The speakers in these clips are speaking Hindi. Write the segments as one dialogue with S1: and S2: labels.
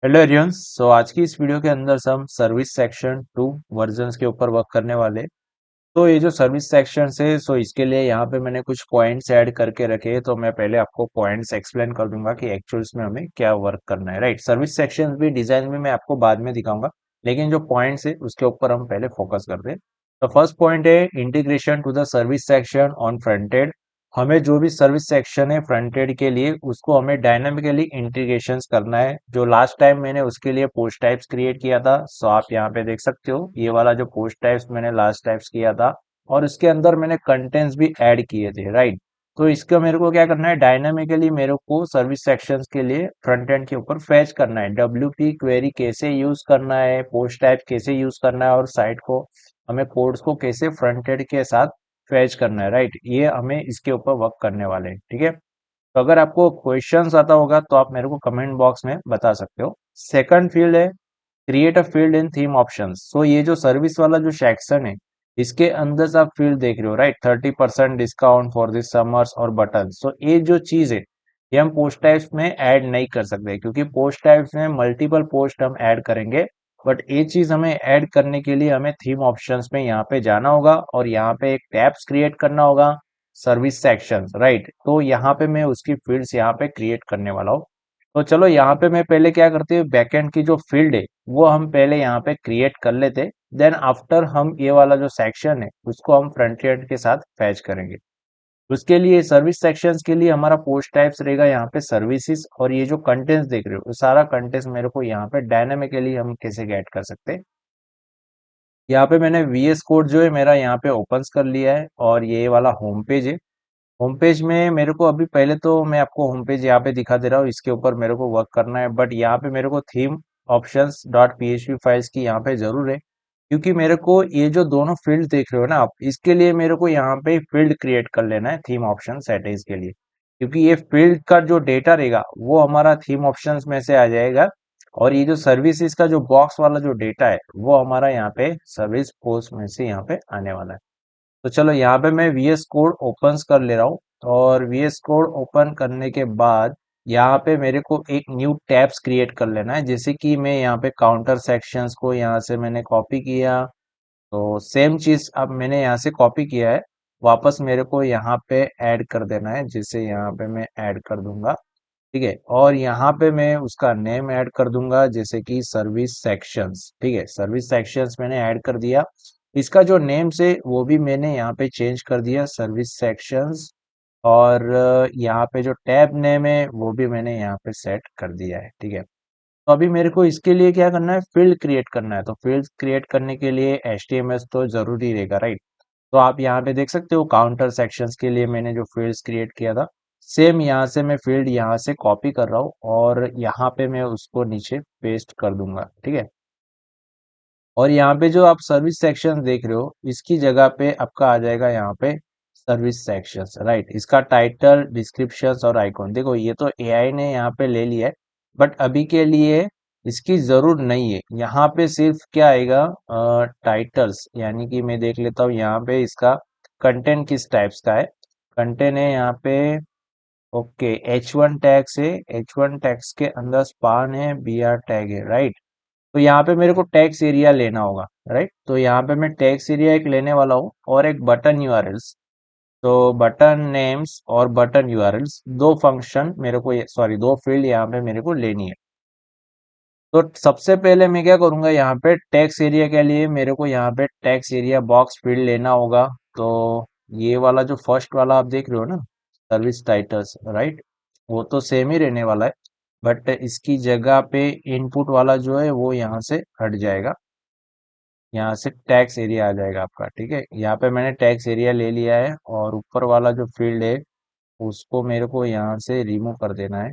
S1: Hello Aryans. आज की इस वीडियो के अंदर से हम सर्विस सेक्शन 2 वर्जन्स के ऊपर वर्क करने वाले। तो ये जो सर्विस सेक्शन है इसके लिए यहाँ पे मैंने कुछ पॉइंट्स ऐड करके रखे हैं। तो मैं पहले आपको पॉइंट्स एक्सप्लेन कर दूंगा कि एक्चुअल्स में हमें क्या वर्क करना है। राइट, सर्विस सेक्शन भी डिजाइन में मैं आपको बाद में दिखाऊंगा, लेकिन जो पॉइंट्स है उसके ऊपर हम पहले फोकस करते हैं। तो फर्स्ट पॉइंट है integration to the service section on front end. हमें जो भी सर्विस सेक्शन है फ्रंट एंड के लिए उसको हमें डायनामिकली इंटीग्रेशन करना है। जो लास्ट टाइम मैंने उसके लिए पोस्ट टाइप्स क्रिएट किया था, सो आप यहाँ पे देख सकते हो ये वाला जो पोस्ट टाइप्स मैंने लास्ट टाइप्स किया था, और उसके अंदर मैंने कंटेंट्स भी ऐड किए थे। राइट, तो इसका मेरे को क्या करना है, डायनामिकली मेरे को सर्विस सेक्शंस के लिए फ्रंट एंड के ऊपर फैच करना है। डब्ल्यूपी क्वेरी कैसे यूज करना है, पोस्ट टाइप कैसे यूज करना है, और साइट को हमें कोड्स को कैसे फ्रंट एंड के साथ फैच करना है। राइट, ये हमें इसके ऊपर वर्क करने वाले हैं। ठीक है, तो अगर आपको क्वेश्चंस आता होगा तो आप मेरे को कमेंट बॉक्स में बता सकते हो। सेकंड फील्ड है create a field in theme options. So ये जो सर्विस वाला जो सेक्शन है इसके अंदर से आप फील्ड देख रहे हो। Right, 30% discount for this summers और बटन। सो ये जो चीज है ये हम पोस्ट टाइप्स में ऐड नहीं कर सकते, क्योंकि पोस्ट टाइप्स में मल्टीपल पोस्ट हम ऐड करेंगे। बट ये चीज हमें ऐड करने के लिए हमें थीम ऑप्शंस में यहाँ पे जाना होगा और यहाँ पे एक टैब्स क्रिएट करना होगा, सर्विस सेक्शंस। राइट, तो यहाँ पे मैं उसकी फील्ड्स यहाँ पे क्रिएट करने वाला हूँ। तो चलो यहाँ पे मैं पहले क्या करती हूँ, बैकएंड की जो फील्ड है वो हम पहले यहाँ पे क्रिएट कर लेते, देन आफ्टर हम ये वाला जो सेक्शन है उसको हम फ्रंट एंड के साथ फैच करेंगे। उसके लिए सर्विस सेक्शंस के लिए हमारा पोस्ट टाइप्स रहेगा यहाँ पे सर्विसेज, और ये जो कंटेंट्स देख रहे हो वो सारा कंटेंट्स मेरे को यहाँ पे डायनामिकली हम कैसे गेट कर सकते हैं। यहाँ पे मैंने वीएस कोड जो है मेरा यहाँ पे ओपन कर लिया है, और ये वाला होम पेज है। होम पेज में मेरे को अभी पहले तो मैं आपको होम पेज यहाँ पे दिखा दे रहा हूँ, इसके ऊपर मेरे को वर्क करना है। बट यहाँ पे मेरे को theme options dot PHP files की यहाँ पे जरूर है, क्योंकि मेरे को ये जो दोनों फील्ड देख रहे हो ना आप, इसके लिए मेरे को यहाँ पे फील्ड क्रिएट कर लेना है थीम ऑप्शन सेटिंग्स के लिए। क्योंकि ये फील्ड का जो डेटा रहेगा वो हमारा थीम ऑप्शंस में से आ जाएगा, और ये जो सर्विसेज का जो बॉक्स वाला जो डेटा है वो हमारा यहाँ पे सर्विस पोस्ट में से यहाँ पे आने वाला है। तो चलो यहाँ पे मैं VS कोड ओपन कर ले रहा हूँ, और VS कोड ओपन करने के बाद यहाँ पे मेरे को एक न्यू टैब्स क्रिएट कर लेना है। जैसे कि मैं यहाँ पे काउंटर सेक्शंस को यहाँ से मैंने कॉपी किया, तो सेम चीज अब मैंने यहाँ से कॉपी किया है, वापस मेरे को यहाँ पे ऐड कर देना है। जैसे यहाँ पे मैं ऐड कर दूंगा, ठीक है, और यहाँ पे मैं उसका नेम ऐड कर दूंगा जैसे कि सर्विस सेक्शंस। ठीक है, सर्विस सेक्शंस मैंने ऐड कर दिया। इसका जो नेम से वो भी मैंने यहाँ पे चेंज कर दिया, सर्विस सेक्शंस। और यहाँ पे जो टैब नेम है वो भी मैंने यहाँ पे सेट कर दिया है। ठीक है, तो अभी मेरे को इसके लिए क्या करना है, फील्ड क्रिएट करना है। तो फील्ड क्रिएट करने के लिए HTML तो जरूरी रहेगा। राइट, तो आप यहाँ पे देख सकते हो काउंटर सेक्शंस के लिए मैंने जो फील्ड्स क्रिएट किया था, सेम यहाँ से मैं फील्ड यहाँ से कॉपी कर रहा हूँ और यहाँ पे मैं उसको नीचे पेस्ट कर दूंगा। ठीक है, और यहाँ पे जो आप सर्विस सेक्शन देख रहे हो इसकी जगह पे आपका आ जाएगा यहाँ पे सर्विस सेक्शंस। राइट, इसका टाइटल, डिस्क्रिप्शंस और आइकॉन देखो, ये तो एआई ने यहाँ पे ले लिया है, बट अभी के लिए इसकी जरूर नहीं है। यहाँ पे सिर्फ क्या आएगा, टाइटल्स, यानी कि मैं देख लेता हूँ यहाँ पे इसका कंटेंट किस टाइप्स का है। कंटेंट है यहाँ पे, ओके, H1 टैग से, H1 टैग्स के अंदर स्पान है, BR टैग है। राइट, तो यहाँ पे मेरे को टैक्स एरिया लेना होगा। राइट, तो यहाँ पे मैं टैक्स एरिया एक लेने वाला हूँ, और एक बटन यूआरएल्स। तो बटन नेम्स और बटन यूआरएल्स दो फंक्शन मेरे को, सॉरी, दो फील्ड यहाँ पे मेरे को लेनी है। तो सबसे पहले मैं क्या करूंगा, यहाँ पे टैक्स एरिया के लिए मेरे को यहाँ पे टैक्स एरिया बॉक्स फील्ड लेना होगा। तो ये वाला जो फर्स्ट वाला आप देख रहे हो ना, सर्विस टाइटल्स। राइट, वो तो सेम ही रहने वाला है, बट इसकी जगह पे इनपुट वाला जो है वो यहाँ से हट जाएगा, यहाँ से टैक्स एरिया आ जाएगा आपका। ठीक है, यहाँ पे मैंने टैक्स एरिया ले लिया है, और ऊपर वाला जो फील्ड है उसको मेरे को यहाँ से रिमूव कर देना है।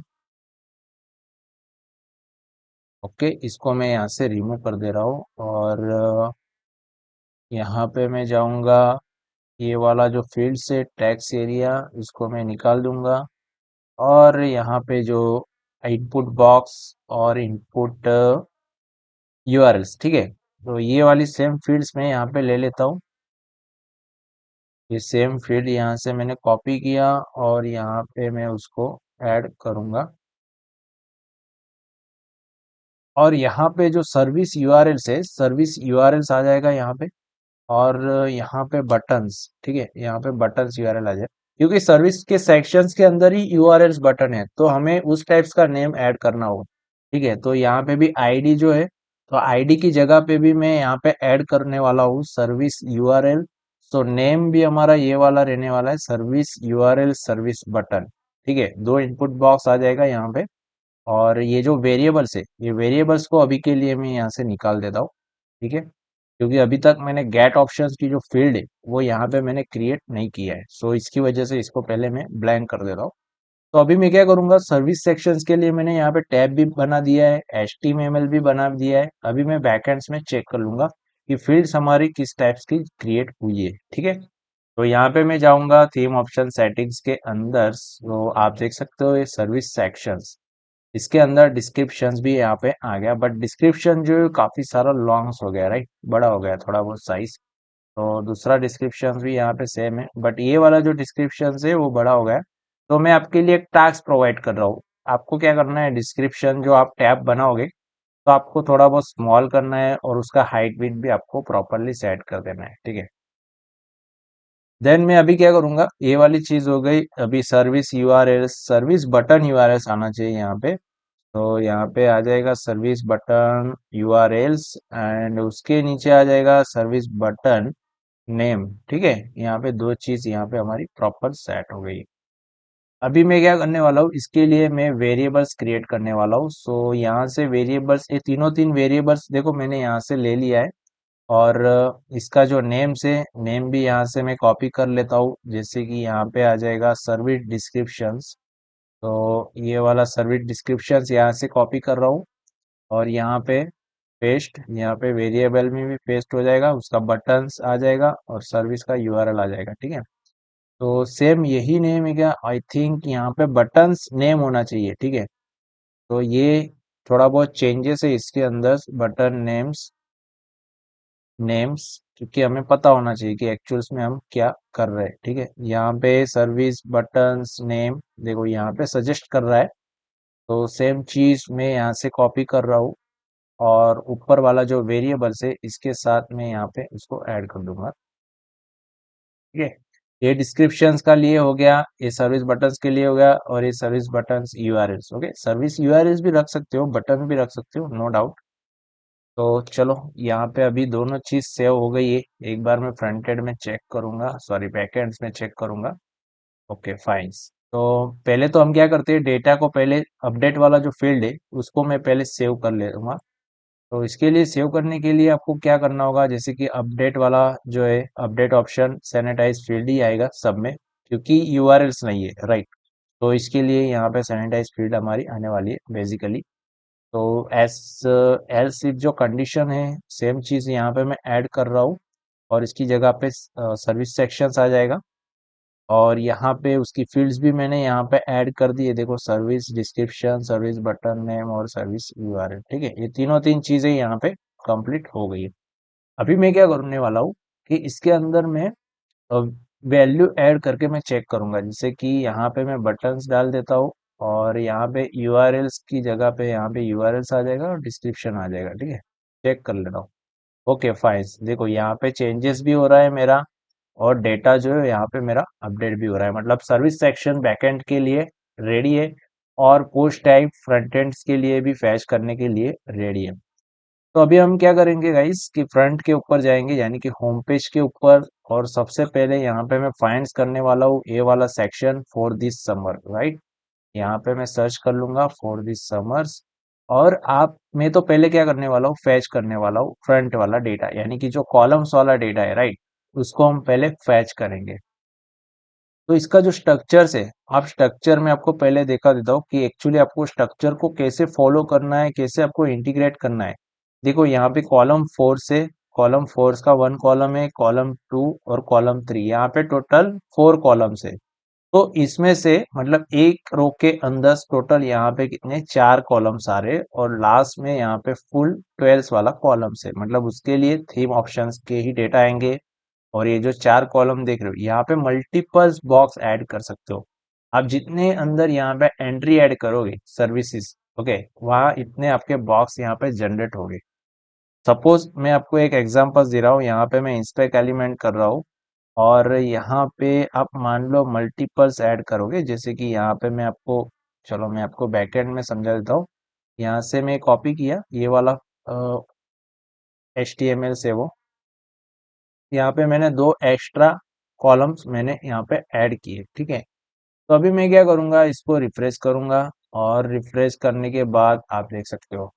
S1: ओके, इसको मैं यहाँ से रिमूव कर दे रहा हूँ, और यहाँ पे मैं जाऊँगा, ये वाला जो फील्ड से टैक्स एरिया इसको मैं निकाल दूंगा, और यहाँ पे जो इनपुट बॉक्स और इनपुट यूआरएल्स, ठीक है, तो ये वाली सेम फील्ड्स मैं यहाँ पे ले लेता हूँ। ये सेम फील्ड यहाँ से मैंने कॉपी किया, और यहाँ पे मैं उसको ऐड करूंगा। और यहाँ पे जो सर्विस यूआरएल्स है, सर्विस यूआरएल्स आ जाएगा यहाँ पे। और यहाँ पे बटन्स, ठीक है, यहाँ पे बटन्स यूआरएल आ जाए, क्योंकि सर्विस के सेक्शंस के अंदर ही यूआरएल्स बटन है, तो हमें उस टाइप्स का नेम ऐड करना होगा। ठीक है, तो यहाँ पे भी आईडी जो है, तो आईडी की जगह पे भी मैं यहाँ पे ऐड करने वाला हूँ सर्विस यूआरएल। तो नेम भी हमारा ये वाला रहने वाला है, सर्विस यूआरएल सर्विस बटन। ठीक है, दो इनपुट बॉक्स आ जाएगा यहाँ पे। और ये जो वेरिएबल्स है, ये वेरिएबल्स को अभी के लिए मैं यहाँ से निकाल देता हूँ। ठीक है, क्योंकि अभी तक मैंने गेट ऑप्शंस की जो फील्ड है वो यहाँ पे मैंने क्रिएट नहीं किया है, सो इसकी वजह से इसको पहले मैं ब्लैंक कर देता हूँ। तो अभी मैं क्या करूंगा, सर्विस सेक्शंस के लिए मैंने यहाँ पे टैब भी बना दिया है, HTML भी बना दिया है। अभी मैं बैकएंड्स में चेक कर लूंगा कि फील्ड्स हमारी किस टाइप्स की क्रिएट हुई है। ठीक है, तो यहाँ पे मैं जाऊंगा थीम ऑप्शन सेटिंग्स के अंदर, तो आप देख सकते हो ये सर्विस सेक्शंस, इसके अंदर डिस्क्रिप्शंस भी यहाँ पे आ गया, बट डिस्क्रिप्शन जो है काफी सारा लॉन्ग्स हो गया, राइट, बड़ा हो गया थोड़ा बहुत साइज। तो दूसरा डिस्क्रिप्शन भी यहाँ पे सेम है, बट ये वाला जो डिस्क्रिप्शन है वो बड़ा हो गया है। तो मैं आपके लिए एक टास्क प्रोवाइड कर रहा हूँ। आपको क्या करना है, डिस्क्रिप्शन जो आप टैब बनाओगे तो आपको थोड़ा बहुत स्मॉल करना है, और उसका हाइट विड्थ भी आपको प्रॉपरली सेट कर देना है। ठीक है, देन मैं अभी क्या करूंगा, ये वाली चीज हो गई। अभी service URL, service button URL आना चाहिए यहाँ पे। तो यहाँ पे आ जाएगा सर्विस बटन यूआरएल्स, एंड उसके नीचे आ जाएगा सर्विस बटन नेम। ठीक है, यहाँ पे दो चीज यहाँ पे हमारी प्रॉपर सेट हो गई। अभी मैं क्या करने वाला हूँ, इसके लिए मैं वेरिएबल्स क्रिएट करने वाला हूँ। सो यहाँ से वेरिएबल्स, ये तीनों तीन वेरिएबल्स देखो मैंने यहाँ से ले लिया है। और इसका जो नेम से, नेम भी यहाँ से मैं कॉपी कर लेता हूँ, जैसे कि यहाँ पे आ जाएगा सर्विस डिस्क्रिप्शंस। तो ये वाला सर्विस डिस्क्रिप्शंस यहाँ से कॉपी कर रहा हूँ, और यहाँ पे पेस्ट, यहाँ पे वेरिएबल में भी पेस्ट हो जाएगा, उसका बटन्स आ जाएगा और सर्विस का यूआरएल आ जाएगा। ठीक है, तो सेम यही नेम है क्या, आई थिंक यहाँ पे बटन्स नेम होना चाहिए। ठीक है, तो ये थोड़ा बहुत चेंजेस है इसके अंदर, बटन नेम्स, नेम्स, क्योंकि हमें पता होना चाहिए कि एक्चुअल्स में हम क्या कर रहे हैं। ठीक है, यहाँ पे सर्विस बटन्स नेम, देखो यहाँ पे सजेस्ट कर रहा है, तो सेम चीज मैं यहाँ से कॉपी कर रहा हूँ, और ऊपर वाला जो वेरिएबल्स है इसके साथ में यहाँ पे उसको ऐड कर दूंगा। ठीक है, ये डिस्क्रिप्शंस का लिए हो गया, ये सर्विस बटन्स के लिए हो गया, और ये service buttons URLs. Okay, service URLs भी रख सकते हो, बटन भी रख सकते हो, नो डाउट। तो चलो, यहाँ पे अभी दोनों चीज सेव हो गई है। एक बार मैं फ्रंट एंड में चेक करूंगा, सॉरी बैक एंड में चेक करूंगा। Okay fine. तो पहले तो हम क्या करते हैं, डेटा को पहले अपडेट वाला जो फील्ड है उसको मैं पहले सेव कर ले लूंगा। तो इसके लिए सेव करने के लिए आपको क्या करना होगा, जैसे कि अपडेट वाला जो है, अपडेट ऑप्शन सैनिटाइज फील्ड ही आएगा सब में, क्योंकि यूआरएल्स नहीं है, राइट। तो इसके लिए यहाँ पे सैनिटाइज फील्ड हमारी आने वाली है बेसिकली। तो एस एल्स इफ जो कंडीशन है, सेम चीज यहाँ पे मैं ऐड कर रहा हूँ, और इसकी जगह पे सर्विस सेक्शंस आ जाएगा। और यहाँ पे उसकी फील्ड्स भी मैंने यहाँ पे ऐड कर दी है, देखो service description, service button name और सर्विस यूआरएल। ठीक है, ये तीनों तीन चीजें यहाँ पे कंप्लीट हो गई है। अभी मैं क्या करने वाला हूँ कि इसके अंदर मैं वैल्यू ऐड करके मैं चेक करूंगा, जैसे कि यहाँ पे मैं बटन्स डाल देता हूँ, और यहाँ पे यूआरएल्स की जगह पे यहाँ पे यूआरएल्स आ जाएगा और डिस्क्रिप्शन आ जाएगा। ठीक है, चेक कर लेता हूँ। ओके फाइन, देखो यहाँ पे चेंजेस भी हो रहा है मेरा, और डेटा जो है यहाँ पे मेरा अपडेट भी हो रहा है, मतलब सर्विस सेक्शन बैकएंड के लिए रेडी है, और पोस्ट टाइप फ्रंट एंड्स के लिए भी फैच करने के लिए रेडी है। तो अभी हम क्या करेंगे गाइस, कि फ्रंट के ऊपर जाएंगे, यानी कि होम पेज के ऊपर, और सबसे पहले यहाँ पे मैं फाइंड्स करने वाला हूँ ये वाला section for this summer, right. यहाँ पे मैं सर्च कर लूंगा फॉर दिस समर्स। और आप, मैं तो पहले क्या करने वाला हूँ, फैच करने वाला हूँ फ्रंट वाला डेटा, यानी कि जो कॉलम्स वाला डेटा है, राइट, उसको हम पहले फैच करेंगे। तो इसका जो स्ट्रक्चर्स है, आप स्ट्रक्चर में आपको पहले देखा देता हूँ कि एक्चुअली आपको स्ट्रक्चर को कैसे फॉलो करना है, कैसे आपको इंटीग्रेट करना है। देखो यहाँ पे कॉलम फोर से, कॉलम फोर का वन कॉलम है, कॉलम टू और कॉलम थ्री, यहाँ पे टोटल फोर कॉलम्स है। तो इसमें से मतलब एक रो के अंदर टोटल यहाँ पे कितने, चार कॉलम्स आ रहे, और लास्ट में यहाँ पे फुल 12 वाला कॉलम्स है, मतलब उसके लिए थीम ऑप्शंस के ही डेटा आएंगे। और ये जो चार कॉलम देख रहे हो, यहाँ पे मल्टीपल्स बॉक्स ऐड कर सकते हो। आप जितने अंदर यहाँ पे एंट्री ऐड करोगे सर्विसेज, ओके, वहाँ इतने आपके बॉक्स यहाँ पे जनरेट हो गए। सपोज मैं आपको एक एग्जांपल दे रहा हूँ, यहाँ पे मैं इंस्पेक्ट एलिमेंट कर रहा हूँ और यहाँ पे आप मान लो मल्टीपल्स ऐड करोगे, जैसे कि यहाँ पे मैं आपको, चलो मैं आपको बैकएंड में समझा देता हूँ। यहाँ से मैं कॉपी किया ये वाला HTML से, वो यहाँ पे मैंने दो एक्स्ट्रा कॉलम्स मैंने यहाँ पे ऐड किए, ठीक है। तो अभी मैं क्या करूँगा, इसको रिफ्रेश करूँगा और रिफ्रेश करने के बाद आप देख सकते हो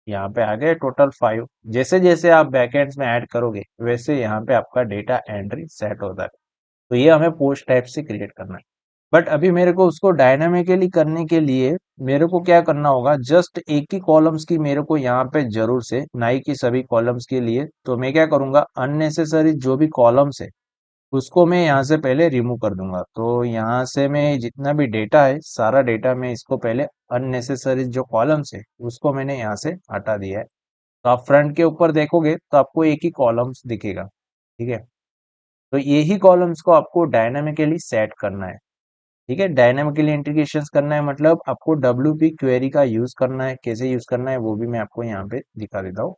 S1: यहाँ पे आ गए टोटल 5। जैसे जैसे आप बैकएंड्स में ऐड करोगे वैसे यहाँ पे आपका डेटा एंट्री सेट होता है। तो ये हमें पोस्ट टाइप से क्रिएट करना है। बट अभी मेरे को उसको डायनामिकली करने के लिए मेरे को क्या करना होगा, जस्ट एक ही कॉलम्स की मेरे को यहाँ पे जरूर से, ना ही कि सभी कॉलम्स के लिए। तो मैं क्या करूंगा, अननेसेसरी जो भी कॉलम्स है उसको मैं यहाँ से पहले रिमूव कर दूंगा। तो यहाँ से मैं जितना भी डेटा है सारा डेटा मैं इसको पहले, अननेसेसरी जो कॉलम्स है उसको मैंने यहाँ से हटा दिया है। तो आप फ्रंट के ऊपर देखोगे तो आपको एक ही कॉलम्स दिखेगा, ठीक है। तो यही कॉलम्स को आपको डायनामिकली सेट करना है, ठीक है। डायनामिकली इंटीग्रेशन करना है, मतलब आपको WP क्वेरी का यूज करना है। कैसे यूज करना है वो भी मैं आपको यहाँ पे दिखा देता हूँ।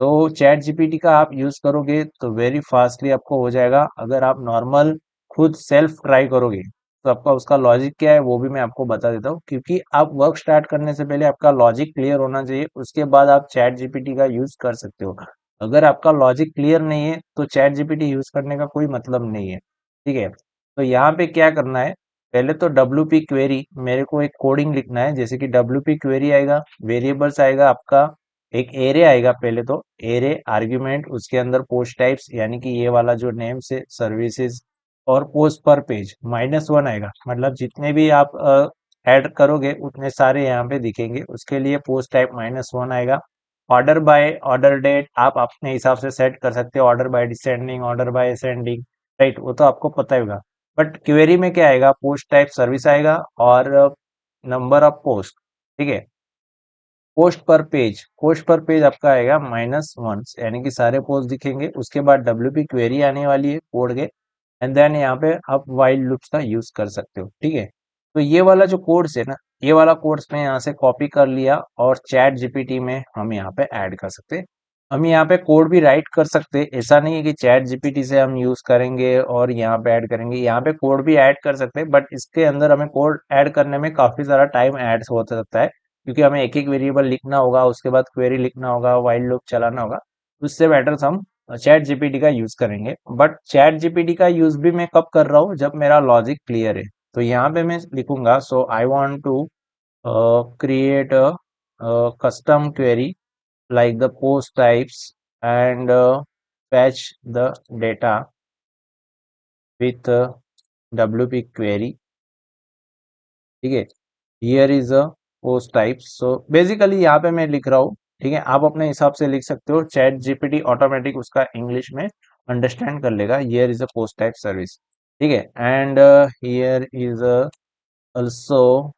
S1: तो चैट जीपीटी का आप यूज करोगे तो वेरी फास्टली आपको हो जाएगा। अगर आप नॉर्मल खुद सेल्फ ट्राई करोगे तो आपका उसका लॉजिक क्या है वो भी मैं आपको बता देता हूँ, क्योंकि आप वर्क स्टार्ट करने से पहले आपका लॉजिक क्लियर होना चाहिए, उसके बाद आप चैट जीपीटी का यूज कर सकते हो। अगर आपका लॉजिक क्लियर नहीं है तो चैट जीपीटी यूज करने का कोई मतलब नहीं है, ठीक है। तो यहाँ पे क्या करना है, पहले तो WP क्वेरी मेरे को एक कोडिंग लिखना है। जैसे कि WP क्वेरी आएगा, वेरिएबल्स आएगा आपका, एक एरे आएगा। पहले तो एरे आर्ग्यूमेंट, उसके अंदर पोस्ट टाइप्स यानी कि ये वाला जो नेम से सर्विसेज, और पोस्ट पर पेज -1 आएगा, मतलब जितने भी आप ऐड करोगे उतने सारे यहाँ पे दिखेंगे। उसके लिए पोस्ट टाइप -1 आएगा। ऑर्डर बाय ऑर्डर डेट आप अपने हिसाब से सेट कर सकते हो, order by descending, order by ascending, right, वो तो आपको पता ही होगा। बट क्वेरी में क्या आएगा, पोस्ट टाइप सर्विस आएगा और नंबर ऑफ पोस्ट, ठीक है। पोस्ट पर पेज आपका आएगा -1, यानी कि सारे पोस्ट दिखेंगे। उसके बाद WP क्वेरी आने वाली है कोड के, एंड देन यहाँ पे आप वाइल लूप्स का यूज कर सकते हो, ठीक है। तो ये वाला जो कोड्स है ना, ये वाला कोड्स मैं यहाँ से कॉपी कर लिया और चैट जीपीटी में हम यहाँ पे ऐड कर सकते हैं। हम यहाँ पे कोड भी राइट कर सकते हैं, ऐसा नहीं है कि चैट जीपीटी से हम यूज करेंगे और यहाँ पे ऐड करेंगे। यहाँ पे कोड भी ऐड कर सकते हैं, बट इसके अंदर हमें कोड ऐड करने में काफी सारा टाइम ऐड हो सकता है, क्योंकि हमें एक एक वेरिएबल लिखना होगा, उसके बाद क्वेरी लिखना होगा, वाइल लूप चलाना होगा। उससे बेटर हम चैट जीपीटी का यूज करेंगे। बट चैट जीपीटी का यूज भी मैं कब कर रहा हूँ, जब मेरा लॉजिक क्लियर है। तो यहाँ पे मैं लिखूंगा, so I want to create a custom query like the post types and fetch the data with WP query, ठीक है। Here is a post type. So basically यहाँ पे मैं लिख रहा हूँ, ठीक है। आप अपने हिसाब से लिख सकते हो, चैट जीपीटी ऑटोमेटिक उसका इंग्लिश में अंडरस्टैंड कर लेगा। Here is a post type service, ठीक है। And here is also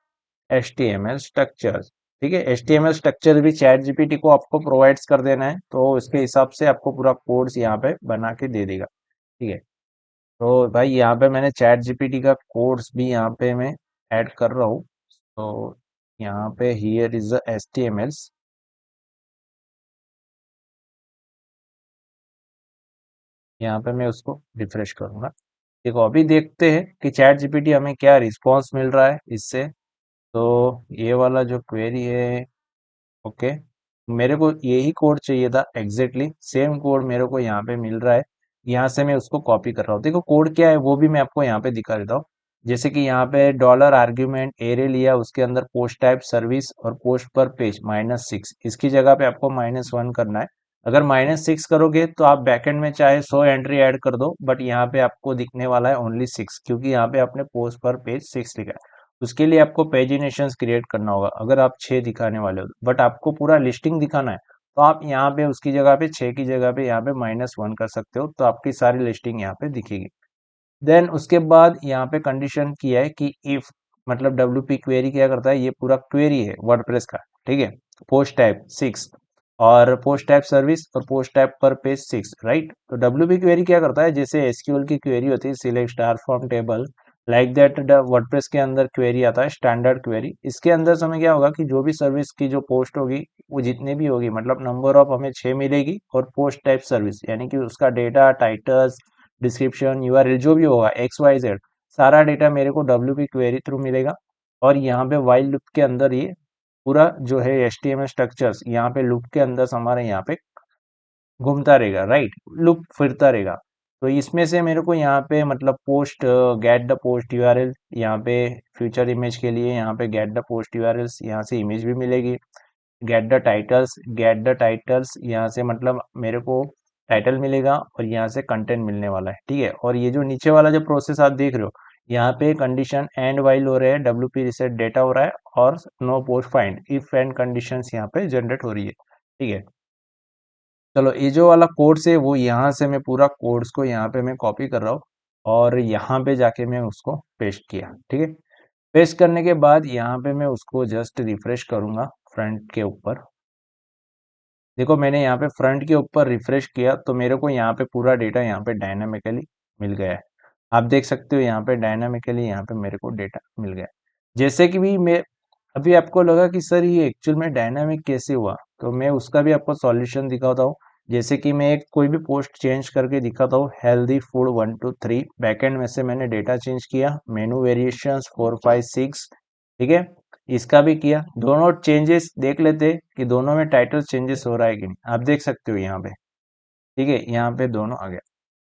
S1: HTML structure, ठीक है। HTML स्ट्रक्चर भी चैट जीपीटी को आपको प्रोवाइड्स कर देना है, तो इसके हिसाब से आपको पूरा कोड्स यहाँ पे बना के दे देगा, ठीक है। तो भाई यहाँ पे मैंने चैट जीपीटी का कोड्स भी यहाँ पे मैं ऐड कर रहा हूँ। तो यहाँ पे हियर इज द HTML, यहाँ पे मैं उसको रिफ्रेश करूंगा। देखो अभी देखते हैं कि चैट जीपीटी हमें क्या रिस्पॉन्स मिल रहा है इससे। तो ये वाला जो क्वेरी है, ओके, मेरे को यही कोड चाहिए था, एग्जैक्टली सेम कोड मेरे को यहाँ पे मिल रहा है। यहाँ से मैं उसको कॉपी कर रहा हूँ। देखो कोड क्या है वो भी मैं आपको यहाँ पे दिखा देता हूँ। जैसे कि यहाँ पे डॉलर आर्ग्यूमेंट एरे लिया, उसके अंदर पोस्ट टाइप सर्विस और पोस्ट पर पेज -6, इसकी जगह पे आपको -1 करना है। अगर -6 करोगे तो आप बैकएंड में चाहे 100 एंट्री ऐड कर दो, बट यहाँ पे आपको दिखने वाला है ओनली 6, क्योंकि यहाँ पे आपने पोस्ट पर पेज 6 लिखा है। उसके लिए आपको पेजिनेशंस क्रिएट करना होगा, अगर आप 6 दिखाने वाले हो, बट आपको पूरा लिस्टिंग दिखाना है। तो आप यहाँ पे उसकी जगह पे 6 की जगह पे यहाँ पे -1 कर सकते हो, तो आपकी सारी लिस्टिंग यहाँ पे दिखेगी। देन उसके बाद यहाँ पे कंडीशन किया है कि इफ, मतलब WP क्वेरी क्या करता है, ये पूरा क्वेरी है वर्डप्रेस का, ठीक है। पोस्ट टाइप 6 और पोस्ट टाइप सर्विस और पोस्ट टाइप पर पेज 6, राइट। तो WP क्वेरी क्या करता है, जैसे SQL की क्वेरी होती है, select star from table, like that WordPress के अंदर क्वेरी आता है स्टैंडर्ड क्वेरी। इसके अंदर समय क्या होगा कि जो भी सर्विस की जो पोस्ट होगी वो जितनी भी होगी, मतलब नंबर ऑफ हमें 6 मिलेगी, और पोस्ट टाइप सर्विस यानी कि उसका डेटा, टाइटल्स, डिस्क्रिप्शन, यूआरएल जो भी होगा एक्स वाई जेड, सारा डेटा मेरे को डब्ल्यूपी क्वेरी थ्रू मिलेगा। और यहाँ पे वाइल लूप के अंदर ये पूरा जो है एचटीएमएल स्ट्रक्चर्स यहाँ पे लूप के अंदर हमारे यहाँ पे घूमता रहेगा, राइट, लूप फिरता रहेगा। तो इसमें से मेरे को यहाँ पे मतलब post, get the post URL, यहाँ पे फ्यूचर इमेज के लिए यहाँ पे गेट द पोस्ट यूआरएल्स, यहाँ से इमेज भी मिलेगी। गेट द टाइटल्स यहाँ से मतलब मेरे को टाइटल मिलेगा, और यहाँ से कंटेंट मिलने वाला है, ठीक है। और ये जो नीचे वाला जो प्रोसेस आप देख रहे हो, यहाँ पे कंडीशन एंड वाइल हो रहे हैं, डब्ल्यूपी रिसेट डेटा हो रहा है, और no post find if and conditions यहाँ पे जनरेट हो रही है, ठीक है। चलो ये जो वाला कोड्स है वो यहाँ से मैं पूरा कोड्स को यहाँ पे मैं कॉपी कर रहा हूँ, और यहाँ पे जाके मैं उसको पेस्ट किया, ठीक है। पेस्ट करने के बाद यहाँ पे मैं उसको जस्ट रिफ्रेश करूंगा फ्रंट के ऊपर। देखो मैंने यहाँ पे फ्रंट के ऊपर रिफ्रेश किया तो मेरे को यहाँ पे पूरा डेटा यहाँ पे डायनामिकली मिल गया है। आप देख सकते हो यहाँ पे डायनामिकली यहाँ पे मेरे को डेटा मिल गया है। जैसे कि भी मैं अभी आपको लगा कि सर ये एक्चुअल में डायनामिक कैसे हुआ, तो मैं उसका भी आपको सॉल्यूशन दिखाता हूँ। जैसे कि मैं एक कोई भी पोस्ट चेंज करके दिखाता हूँ, हेल्दी फूड 1 2 3, बैकएंड में से मैंने डेटा चेंज किया, मेनू वेरिएशंस 4 5 6, ठीक है। इसका भी किया, दोनों चेंजेस देख लेते कि दोनों में टाइटल चेंजेस हो रहा है कि नहीं। आप देख सकते हो यहाँ पे, ठीक है, यहाँ पे दोनों आ गया।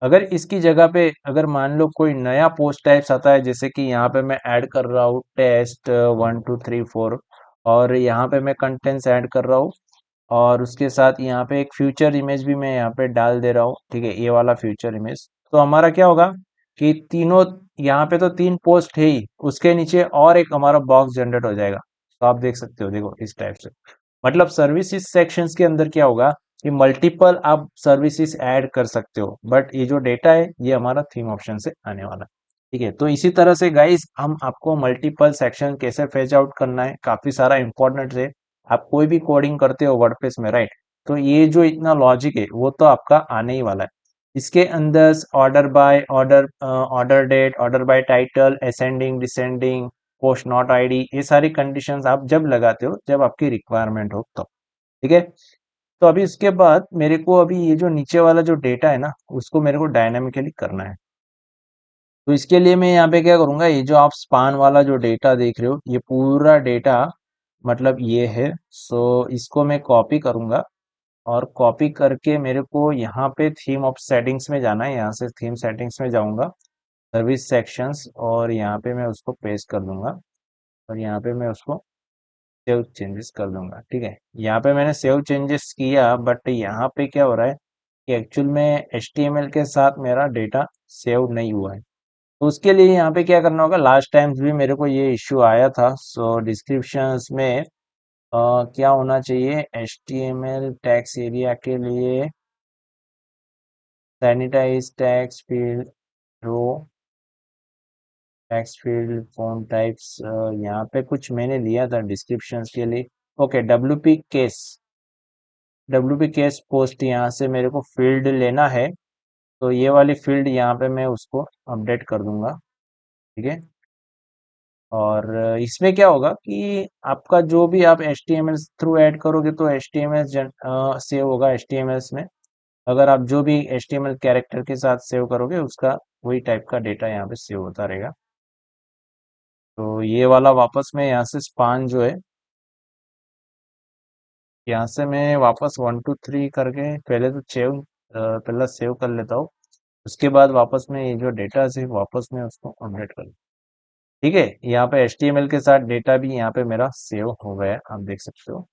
S1: अगर इसकी जगह पे अगर मान लो कोई नया पोस्ट टाइप्स आता है, जैसे कि यहाँ पे मैं ऐड कर रहा हूँ टेस्ट 1 2 3 4, और यहाँ पे मैं कंटेंट्स ऐड कर रहा हूँ, और उसके साथ यहाँ पे एक फ्यूचर इमेज भी मैं यहाँ पे डाल दे रहा हूँ, ठीक है, ये वाला फ्यूचर इमेज। तो हमारा क्या होगा कि तीनों, यहाँ पे तो 3 पोस्ट है ही, उसके नीचे और एक हमारा बॉक्स जनरेट हो जाएगा। तो आप देख सकते हो, देखो इस टाइप से, मतलब सर्विसेज सेक्शंस के अंदर क्या होगा कि मल्टीपल आप सर्विसेज ऐड कर सकते हो, बट ये जो डेटा है ये हमारा थीम ऑप्शन से आने वाला है, ठीक है। तो इसी तरह से गाइस हम आपको मल्टीपल सेक्शन कैसे फेच आउट करना है, काफी सारा इंपॉर्टेंट है। आप कोई भी कोडिंग करते हो वर्डप्रेस में, राइट, तो ये जो इतना लॉजिक है वो तो आपका आने ही वाला है। इसके अंदर order by order, order date, order by title, ascending descending, post not ID, ये सारी कंडीशंस आप जब लगाते हो जब आपकी रिक्वायरमेंट हो तो, ठीक है। तो अभी इसके बाद मेरे को अभी ये जो नीचे वाला जो डेटा है ना उसको मेरे को डायनामिकली करना है। तो इसके लिए मैं यहाँ पे क्या करूंगा, ये जो आप स्पान वाला जो डेटा देख रहे हो ये पूरा डेटा मतलब ये है, सो इसको मैं कॉपी करूंगा, और कॉपी करके मेरे को यहाँ पे थीम ऑफ सेटिंग्स में जाना है, यहाँ से थीम सेटिंग्स में जाऊंगा, सर्विस सेक्शंस, और यहाँ पे मैं उसको पेस्ट कर दूंगा, और यहाँ पे मैं उसको सेव चेंजेस कर दूंगा, ठीक है। यहाँ पे मैंने सेव चेंजेस किया, बट यहाँ पे क्या हो रहा है कि एक्चुअल में HTML के साथ मेरा डेटा सेव नहीं हुआ है। तो उसके लिए यहाँ पे क्या करना होगा, लास्ट टाइम भी मेरे को ये इश्यू आया था। सो डिस्क्रिप्शंस में क्या होना चाहिए, HTML टैग्स एरिया के लिए सैनिटाइज टैग्स फील्ड, रो टेक्स्ट फील्ड, फॉन्ट टाइप्स, यहाँ पे कुछ मैंने लिया था डिस्क्रिप्शंस के लिए। Okay, W P case post यहाँ से मेरे को फील्ड लेना है, तो ये वाली फील्ड यहाँ पे मैं उसको अपडेट कर दूंगा, ठीक है। और इसमें क्या होगा कि आपका जो भी आप HTML थ्रू ऐड करोगे तो HTML सेव होगा HTML में। अगर आप जो भी HTML कैरेक्टर के साथ सेव करोगे उसका वही टाइप का डेटा यहाँ पे सेव होता रहेगा। तो ये वाला वापस में यहाँ से स्पान जो है, यहाँ से मैं वापस 1 2 3 करके पहले तो पहला सेव कर लेता हूँ। उसके बाद वापस में ये जो डेटा है वापस में उसको अपडेट कर, ठीक है। यहाँ पे HTML के साथ डेटा भी यहाँ पे मेरा सेव हो गया है, आप देख सकते हो।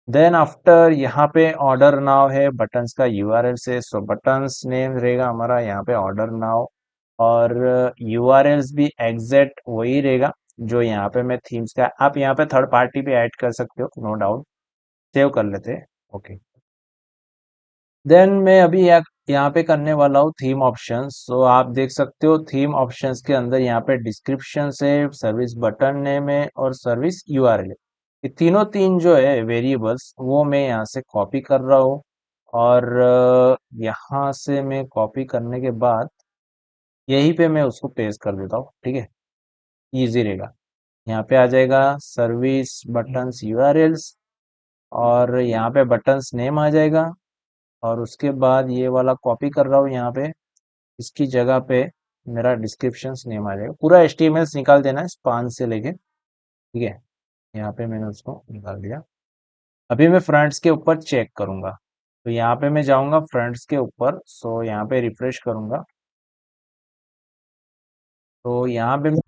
S1: देन आफ्टर यहाँ पे ऑर्डर नाउ है, बटन्स का यूआरएल से, सो बटन्स नेम रहेगा हमारा यहाँ पे ऑर्डर नाउ, और यूआरएल्स भी एग्जैक्ट वही रहेगा जो यहाँ पे मैं थीम्स का, आप यहाँ पे थर्ड पार्टी भी ऐड कर सकते हो, नो डाउट। सेव कर लेते हैं, ओके। देन मैं अभी यहाँ पे करने वाला हूँ थीम ऑप्शंस। सो आप देख सकते हो थीम ऑप्शंस के अंदर यहाँ पे डिस्क्रिप्शन है, सर्विस बटन नेम है, और सर्विस यूआरएल है। ये तीनों तीन जो है वेरिएबल्स वो मैं यहाँ से कॉपी कर रहा हूँ, और यहाँ से मैं कॉपी करने के बाद यहीं पे मैं उसको पेस्ट कर देता हूँ, ठीक है। इजी रहेगा। यहाँ पे आ जाएगा सर्विस बटन्स यूआरएल्स, और यहाँ पे बटन्स नेम आ जाएगा। और उसके बाद ये वाला कॉपी कर रहा हूँ यहाँ पे, इसकी जगह पे मेरा डिस्क्रिप्शन नेम आ जाएगा। पूरा एचटीएमएल निकाल देना है स्पान से लेके, ठीक है। यहाँ पे मैंने उसको निकाल दिया। अभी मैं फ्रंट्स के ऊपर चेक करूंगा, तो यहाँ पे मैं जाऊंगा फ्रंट्स के ऊपर, सो यहाँ पे रिफ्रेश करूंगा। तो यहाँ पे मैं